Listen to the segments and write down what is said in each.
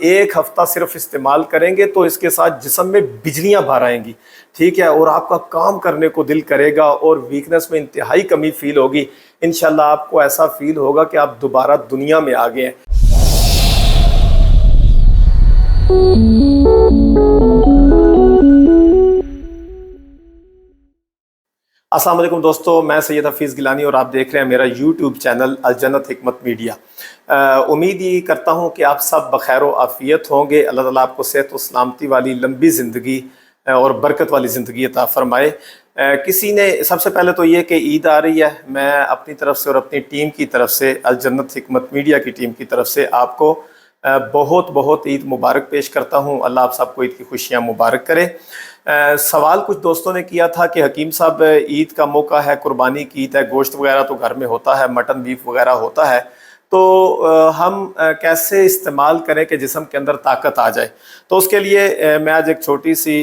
एक हफ्ता सिर्फ इस्तेमाल करेंगे तो इसके साथ जिस्म में बिजलियां भर आएंगी, ठीक है, और आपका काम करने को दिल करेगा और वीकनेस में इंतहाई कमी फील होगी। इंशाल्लाह आपको ऐसा फील होगा कि आप दोबारा दुनिया में आ गए हैं। अस्सलाम वालेकुम दोस्तों, मैं सैयद हफीज़ गिलानी और आप देख रहे हैं मेरा यूट्यूब चैनल अल जन्नत हिकमत मीडिया। उम्मीद ये करता हूँ कि आप सब बखैर व आफ़ियत होंगे। अल्लाह ताला आपको सेहत व सलामती वाली लंबी ज़िंदगी और बरकत वाली ज़िंदगी अता फ़रमाए। किसी ने सबसे पहले तो ये कि ईद आ रही है, मैं अपनी तरफ से और अपनी टीम की तरफ से अल जन्नत हिकमत मीडिया की टीम की तरफ से आपको बहुत बहुत ईद मुबारक पेश करता हूँ। अल्लाह आप सबको ईद की खुशियाँ मुबारक करे। सवाल कुछ दोस्तों ने किया था कि हकीम साहब ईद का मौका है, कुर्बानी की ईद है, गोश्त वगैरह तो घर में होता है, मटन बीफ वगैरह होता है, तो हम कैसे इस्तेमाल करें कि जिस्म के अंदर ताकत आ जाए। तो उसके लिए मैं आज एक छोटी सी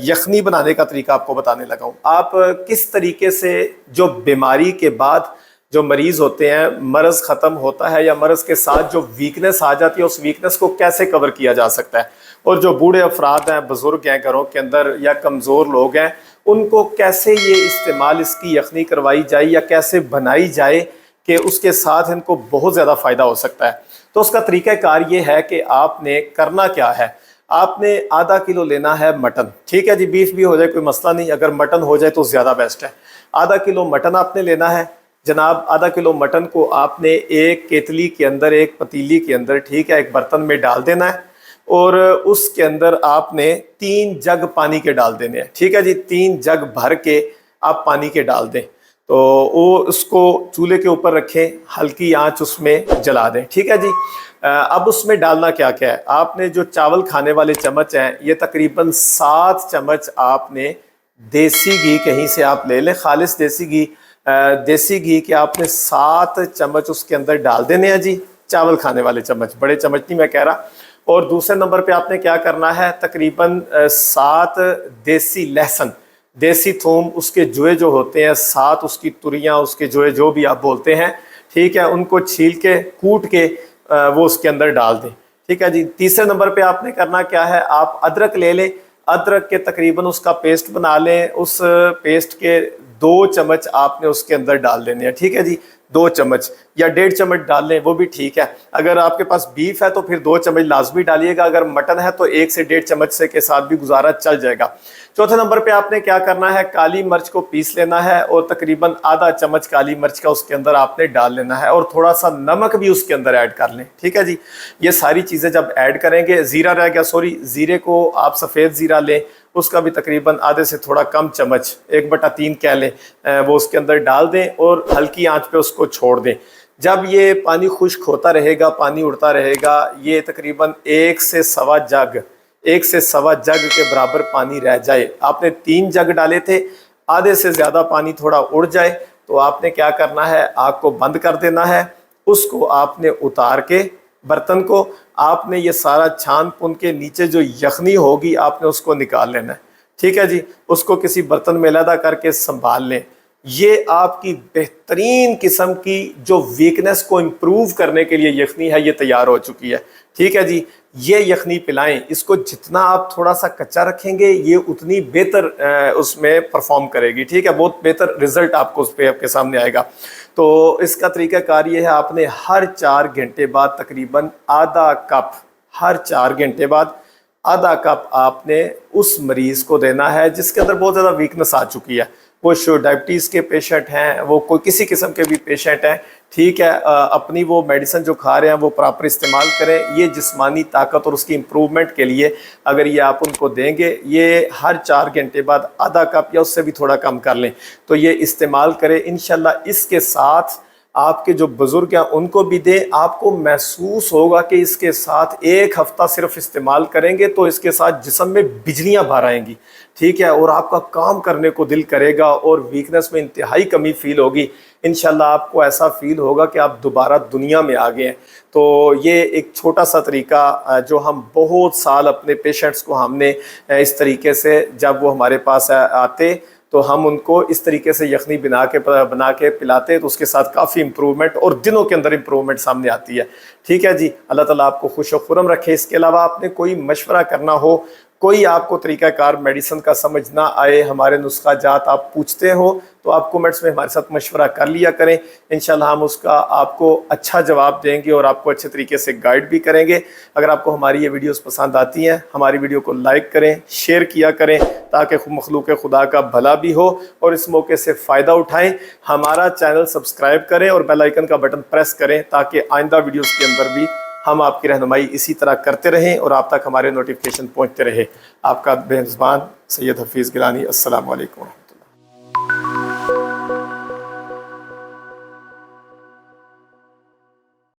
यखनी बनाने का तरीका आपको बताने लगा हूँ। आप किस तरीके से जो बीमारी के बाद जो मरीज़ होते हैं, मर्ज़ ख़त्म होता है या मर्ज़ के साथ जो वीकनेस आ जाती है, उस वीकनेस को कैसे कवर किया जा सकता है, और जो बूढ़े अफराद हैं, बुज़ुर्ग हैं घरों के अंदर या कमज़ोर लोग हैं, उनको कैसे ये इस्तेमाल इसकी यखनी करवाई जाए या कैसे बनाई जाए कि उसके साथ इनको बहुत ज़्यादा फ़ायदा हो सकता है। तो उसका तरीक़ाकार ये है कि आपने करना क्या है, आपने आधा किलो लेना है मटन, ठीक है जी, बीफ भी हो जाए कोई मसला नहीं, अगर मटन हो जाए तो ज़्यादा बेस्ट है। आधा किलो मटन आपने लेना है जनाब। आधा किलो मटन को आपने एक केतली के अंदर, एक पतीली के अंदर, ठीक है, एक बर्तन में डाल देना है और उसके अंदर आपने 3 जग पानी के डाल देने हैं, ठीक है जी। 3 जग भर के आप पानी के डाल दें, तो वो उसको चूल्हे के ऊपर रखें, हल्की आंच उसमें जला दें, ठीक है जी। अब उसमें डालना क्या क्या है, आपने जो चावल खाने वाले चम्मच हैं, ये तकरीबन 7 चम्मच आपने देसी घी कहीं से आप ले लें, खालिस देसी घी के आपने 7 चम्मच उसके अंदर डाल देने हैं जी, चावल खाने वाले चम्मच, बड़े चम्मच नहीं मैं कह रहा। और दूसरे नंबर पे आपने क्या करना है, तकरीबन 7 देसी लहसुन, देसी थूम, उसके जुए जो होते हैं, 7 उसकी तुरियां, उसके जुए जो भी आप बोलते हैं, ठीक है, उनको छील के कूट के वो उसके अंदर डाल दें, ठीक है जी। तीसरे नंबर पे आपने करना क्या है, आप अदरक ले लें, अदरक के तकरीबन उसका पेस्ट बना लें, उस पेस्ट के 2 चम्मच आपने उसके अंदर डाल देने हैं, ठीक है जी। 2 चम्मच या 1.5 चम्मच डाल लें, वो भी ठीक है। अगर आपके पास बीफ है तो फिर 2 चम्मच लाजमी डालिएगा, अगर मटन है तो 1 से 1.5 चम्मच से के साथ भी गुजारा चल जाएगा। चौथे नंबर पे आपने क्या करना है, काली मिर्च को पीस लेना है और तकरीबन आधा चम्मच काली मिर्च का उसके अंदर आपने डाल लेना है और थोड़ा सा नमक भी उसके अंदर ऐड कर लें, ठीक है जी। ये सारी चीज़ें जब ऐड करेंगे, ज़ीरा रह गया, सॉरी, ज़ीरे को आप सफ़ेद ज़ीरा लें, उसका भी तकरीबन आधे से थोड़ा कम चम्मच, 1/3 कह लें, वो उसके अंदर डाल दें और हल्की आंच पे उसको छोड़ दें। जब ये पानी खुश्क होता रहेगा, पानी उड़ता रहेगा, ये तकरीबन 1 से सवा जग के बराबर पानी रह जाए। आपने 3 जग डाले थे, आधे से ज़्यादा पानी थोड़ा उड़ जाए तो आपने क्या करना है, आग को बंद कर देना है, उसको आपने उतार के बर्तन को आपने ये सारा छान पुन के नीचे जो यखनी होगी आपने उसको निकाल लेना है, ठीक है जी। उसको किसी बर्तन में अलहदा करके संभाल लें। ये आपकी बेहतरीन किस्म की जो वीकनेस को इम्प्रूव करने के लिए यखनी है, ये तैयार हो चुकी है, ठीक है जी। ये यखनी पिलाएं, इसको जितना आप थोड़ा सा कच्चा रखेंगे ये उतनी बेहतर उसमें परफॉर्म करेगी, ठीक है, बहुत बेहतर रिजल्ट आपको उस पर आपके सामने आएगा। तो इसका तरीक़ाकार ये है, आपने हर 4 घंटे बाद तकरीबन आधा कप, हर 4 घंटे बाद आधा कप आपने उस मरीज़ को देना है जिसके अंदर बहुत ज़्यादा वीकनेस आ चुकी है। कुछ डायबिटीज़ के पेशेंट हैं, वो कोई किसी किस्म के भी पेशेंट हैं, ठीक है, अपनी वो मेडिसिन जो खा रहे हैं वो प्रॉपर इस्तेमाल करें। ये जिस्मानी ताकत और उसकी इम्प्रूवमेंट के लिए अगर ये आप उनको देंगे, ये हर 4 घंटे बाद आधा कप या उससे भी थोड़ा कम कर लें तो ये इस्तेमाल करें। इंशाल्लाह इसके साथ आपके जो बुज़ुर्ग हैं उनको भी दें, आपको महसूस होगा कि इसके साथ 1 हफ्ता सिर्फ इस्तेमाल करेंगे तो इसके साथ जिस्म में बिजलियां भर आएंगी, ठीक है, और आपका काम करने को दिल करेगा और वीकनेस में इंतहाई कमी फील होगी। इंशाल्लाह आपको ऐसा फील होगा कि आप दोबारा दुनिया में आ गए हैं। तो ये एक छोटा सा तरीका जो हम बहुत साल अपने पेशेंट्स को हमने इस तरीके से, जब वो हमारे पास आते تو ہم ان کو اس طریقے سے یخنی بنا کے پلاتے ہیں تو اس کے ساتھ کافی امپرومنٹ اور دنوں کے اندر امپرومنٹ سامنے آتی ہے. ٹھیک ہے جی, اللہ تعالیٰ آپ کو خوش و خرم رکھے. اس کے علاوہ آپ نے کوئی مشورہ کرنا ہو, کوئی آپ کو طریقہ کار میڈیسن کا سمجھ نہ آئے, ہمارے نسخہ جات آپ پوچھتے ہو تو آپ کومنٹس میں ہمارے ساتھ مشورہ کر لیا کریں. انشاءاللہ ہم اس کا آپ کو اچھا جواب دیں گے اور آپ کو اچھے طریقے سے گائیڈ بھی کریں گے. اگر آپ کو ہماری یہ ویڈیوز پسند آتی ہیں, ہماری ویڈیو کو لائک کریں, شیئر کیا کریں تاکہ مخلوق خدا کا بھلا بھی ہو اور اس موقع سے فائدہ اٹھائیں. ہمارا چینل سبسکرائب کریں اور بیل آئیکن کا بٹن پریس کریں تاکہ آئندہ ویڈیوز کے اندر بھی ہم آپ کی رہنمائی اسی طرح کرتے رہیں اور آپ تک ہمارے نوٹیفیکیشن پہنچتے رہے. آپ کا بے زبان سید حفیظ گیلانی. السلام علیکم.